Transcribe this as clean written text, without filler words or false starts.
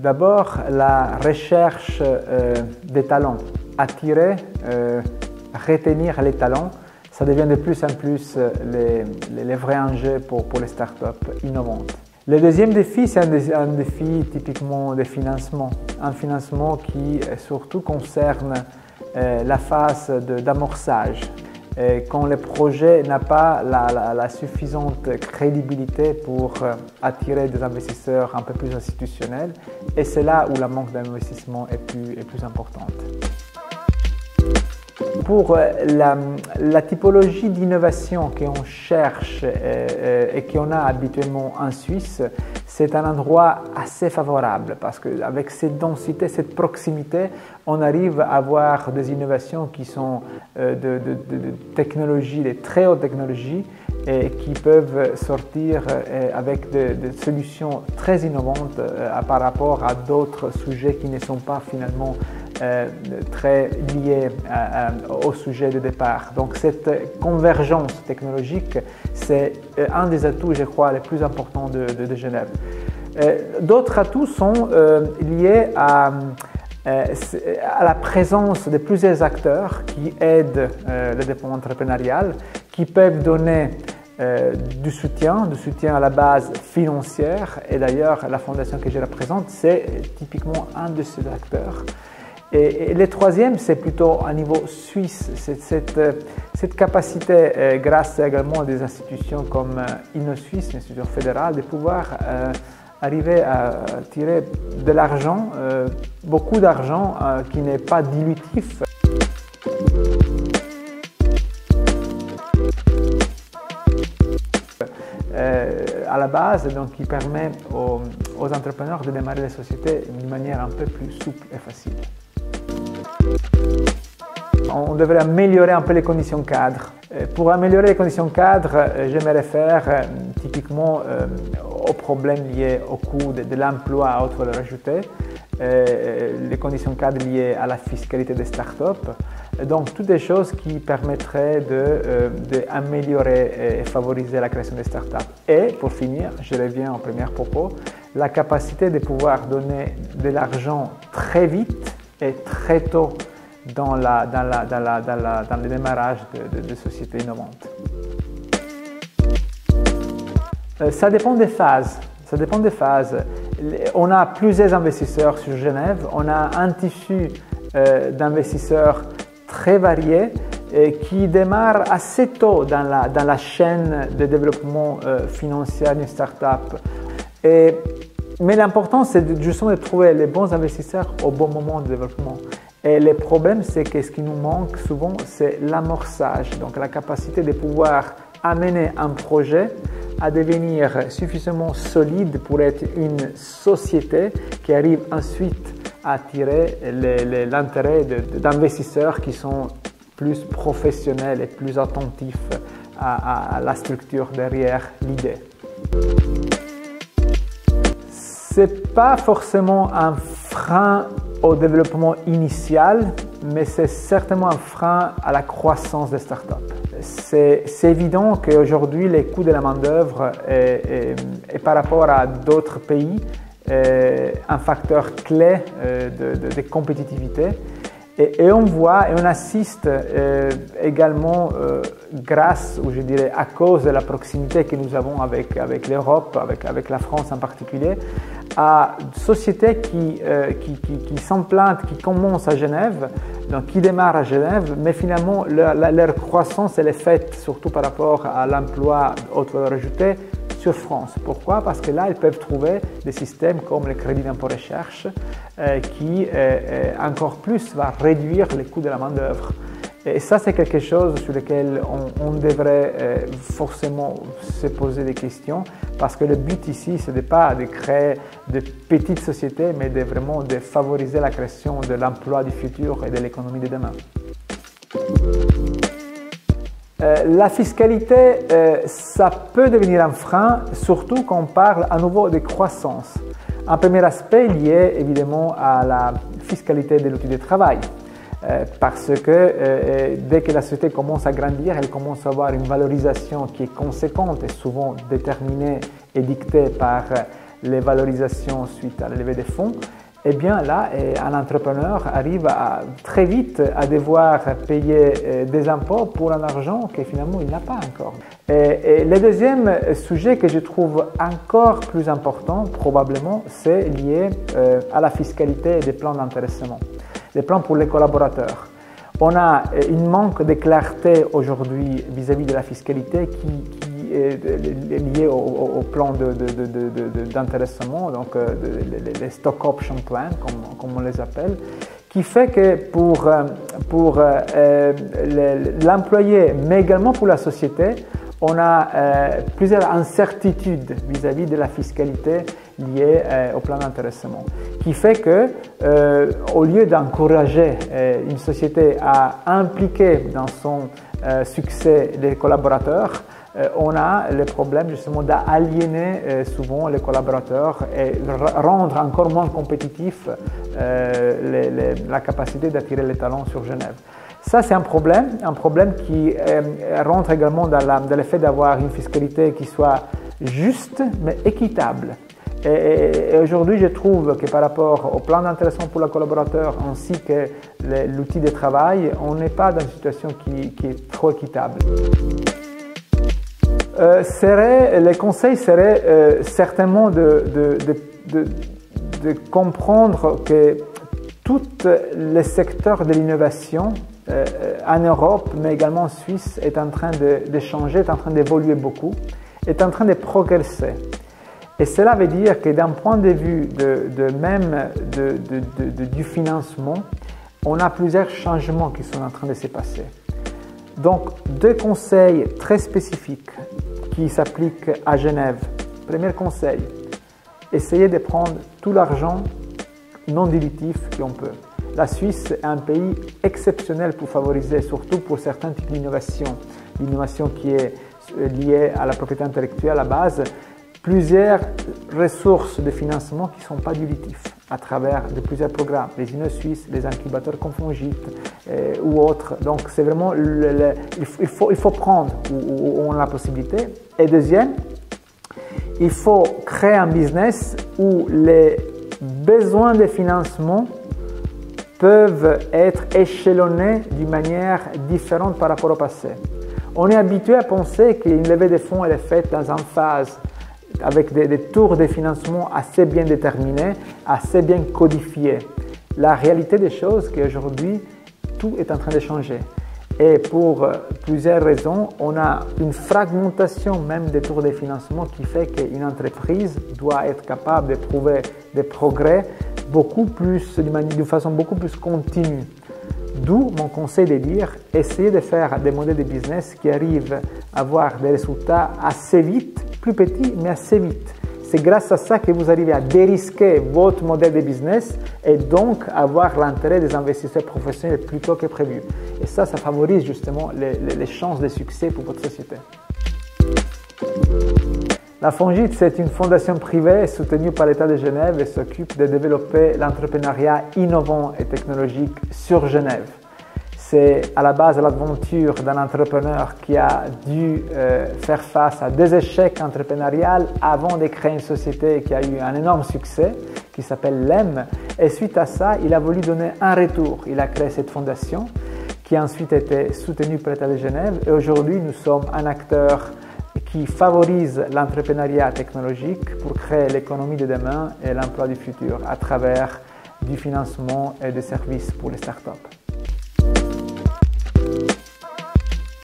D'abord, la recherche des talents. Attirer, retenir les talents, ça devient de plus en plus les vrais enjeux pour les startups innovantes. Le deuxième défi, c'est un défi typiquement de financement. Un financement qui surtout concerne la phase d'amorçage. Quand le projet n'a pas la suffisante crédibilité pour attirer des investisseurs un peu plus institutionnels, et c'est là où la manque d'investissement est plus importante. Pour la typologie d'innovation qu'on cherche et qu'on a habituellement en Suisse, c'est un endroit assez favorable parce qu'avec cette densité, cette proximité, on arrive à avoir des innovations qui sont de technologies, de très hautes technologies et qui peuvent sortir avec des solutions très innovantes par rapport à d'autres sujets qui ne sont pas finalement très liés au sujet de départ. Donc cette convergence technologique, c'est un des atouts, je crois, les plus importants de Genève. D'autres atouts sont liés à la présence de plusieurs acteurs qui aident le développement entrepreneurial, qui peuvent donner du soutien à la base financière. Et d'ailleurs, la fondation que je représente, c'est typiquement un de ces acteurs. Et le troisième, c'est plutôt à niveau suisse, cette capacité, grâce également à des institutions comme InnoSuisse, l'institution fédérale, de pouvoir arriver à tirer de l'argent, beaucoup d'argent qui n'est pas dilutif. À la base, donc, qui permet aux entrepreneurs de démarrer les sociétés d'une manière un peu plus souple et facile. On devrait améliorer un peu les conditions cadres. Pour améliorer les conditions cadres, je me réfère typiquement aux problèmes liés au coût de l'emploi à haute valeur ajoutée, les conditions cadres liées à la fiscalité des startups. Donc, toutes des choses qui permettraient d'améliorer et favoriser la création des startups. Et pour finir, je reviens au premier propos, la capacité de pouvoir donner de l'argent très vite et très tôt dans le démarrage de sociétés innovantes. Ça dépend des phases. On a plusieurs investisseurs sur Genève. On a un tissu d'investisseurs très varié qui démarre assez tôt dans la chaîne de développement financier d'une start-up. Mais l'important, c'est justement de trouver les bons investisseurs au bon moment de développement. Et le problème, c'est que ce qui nous manque souvent, c'est l'amorçage, donc la capacité de pouvoir amener un projet à devenir suffisamment solide pour être une société qui arrive ensuite à attirer l'intérêt d'investisseurs qui sont plus professionnels et plus attentifs à la structure derrière l'idée. C'est pas forcément un frein au développement initial, mais c'est certainement un frein à la croissance des startups. C'est évident qu'aujourd'hui, les coûts de la main-d'œuvre est par rapport à d'autres pays un facteur clé de compétitivité. Et on voit et on assiste également grâce, ou je dirais à cause de la proximité que nous avons avec l'Europe, avec la France en particulier, à sociétés qui s'implantent, qui commencent à Genève, donc qui démarrent à Genève, mais finalement leur croissance elle est faite surtout par rapport à l'emploi haute valeur ajoutée sur France. Pourquoi? Parce que là, ils peuvent trouver des systèmes comme le crédit d'impôt recherche qui encore plus va réduire les coûts de la main-d'œuvre. Et ça, c'est quelque chose sur lequel on devrait forcément se poser des questions parce que le but ici, ce n'est pas de créer de petites sociétés, mais vraiment de favoriser la création de l'emploi du futur et de l'économie de demain. La fiscalité, ça peut devenir un frein, surtout quand on parle à nouveau de croissance. Un premier aspect lié évidemment à la fiscalité de l'outil de travail. Parce que dès que la société commence à grandir, elle commence à avoir une valorisation qui est conséquente et souvent déterminée et dictée par les valorisations suite à la levée des fonds, eh bien là, un entrepreneur arrive très vite à devoir payer des impôts pour un argent que finalement il n'a pas encore. Et le deuxième sujet que je trouve encore plus important, probablement, c'est lié à la fiscalité des plans d'intéressement, les plans pour les collaborateurs. On a une manque de clarté aujourd'hui vis-à-vis de la fiscalité qui est liée au plan d'intéressement, donc les stock option plans, comme on les appelle, qui fait que pour l'employé, mais également pour la société, on a plusieurs incertitudes vis-à-vis de la fiscalité liée au plan d'intéressement, qui fait que au lieu d'encourager une société à impliquer dans son succès les collaborateurs, on a le problème justement d'aliéner souvent les collaborateurs et rendre encore moins compétitif la capacité d'attirer les talents sur Genève. Ça, c'est un problème qui rentre également dans le fait d'avoir une fiscalité qui soit juste mais équitable. Et aujourd'hui, je trouve que par rapport au plan d'intéressement pour le collaborateur ainsi que l'outil de travail, on n'est pas dans une situation qui est trop équitable. Les conseils seraient certainement de comprendre que tous les secteurs de l'innovation en Europe, mais également en Suisse, est en train de changer, est en train d'évoluer beaucoup, est en train de progresser. Et cela veut dire que d'un point de vue du financement, on a plusieurs changements qui sont en train de se passer. Donc, deux conseils très spécifiques qui s'appliquent à Genève. Premier conseil, essayez de prendre tout l'argent non dilutif qu'on peut. La Suisse est un pays exceptionnel pour favoriser, surtout pour certains types d'innovation. L'innovation qui est liée à la propriété intellectuelle à la base, plusieurs ressources de financement qui ne sont pas dilutifs à travers plusieurs programmes, les InnoSuisse, les incubateurs Confongite ou autres. Donc c'est vraiment, il faut prendre où on a la possibilité. Et deuxième, il faut créer un business où les besoins de financement peuvent être échelonnés d'une manière différente par rapport au passé. On est habitué à penser qu'une levée de fonds elle est faite dans une phase avec des tours de financement assez bien déterminés, assez bien codifiés. La réalité des choses, c'est qu'aujourd'hui, tout est en train de changer. Et pour plusieurs raisons, on a une fragmentation même des tours de financement qui fait qu'une entreprise doit être capable de prouver des progrès d'une façon beaucoup plus continue. D'où mon conseil de dire, essayez de faire des modèles de business qui arrivent à avoir des résultats assez vite, plus petits mais assez vite. C'est grâce à ça que vous arrivez à dérisquer votre modèle de business et donc avoir l'intérêt des investisseurs professionnels plus tôt que prévu. Et ça favorise justement les chances de succès pour votre société. La Fongite, c'est une fondation privée soutenue par l'État de Genève et s'occupe de développer l'entrepreneuriat innovant et technologique sur Genève. C'est à la base de l'aventure d'un entrepreneur qui a dû faire face à des échecs entrepreneuriaux avant de créer une société qui a eu un énorme succès, qui s'appelle LEM. Et suite à ça, il a voulu donner un retour. Il a créé cette fondation qui a ensuite été soutenue par l'État de Genève. Et aujourd'hui, nous sommes un acteur qui favorise l'entrepreneuriat technologique pour créer l'économie de demain et l'emploi du futur à travers du financement et des services pour les startups.